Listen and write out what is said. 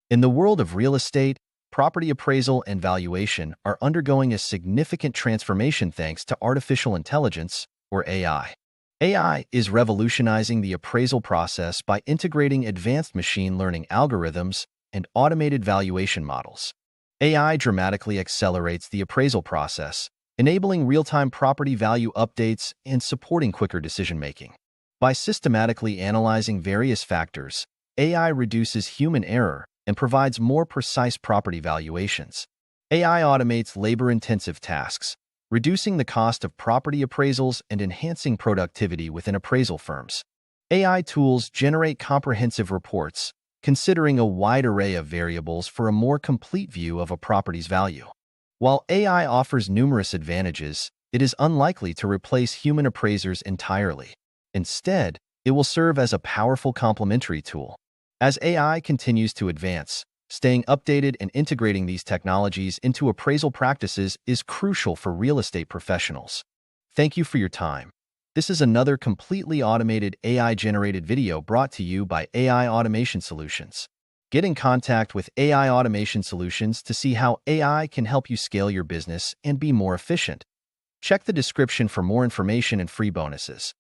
In the world of real estate, property appraisal and valuation are undergoing a significant transformation thanks to artificial intelligence, or AI. AI is revolutionizing the appraisal process by integrating advanced machine learning algorithms and automated valuation models. AI dramatically accelerates the appraisal process, enabling real-time property value updates and supporting quicker decision-making. By systematically analyzing various factors, AI reduces human error and provides more precise property valuations. AI automates labor-intensive tasks, reducing the cost of property appraisals and enhancing productivity within appraisal firms. AI tools generate comprehensive reports, considering a wide array of variables for a more complete view of a property's value. While AI offers numerous advantages, it is unlikely to replace human appraisers entirely. Instead, it will serve as a powerful complementary tool. As AI continues to advance, staying updated and integrating these technologies into appraisal practices is crucial for real estate professionals. Thank you for your time. This is another completely automated AI-generated video brought to you by AI Automation Solutions. Get in contact with AI Automation Solutions to see how AI can help you scale your business and be more efficient. Check the description for more information and free bonuses.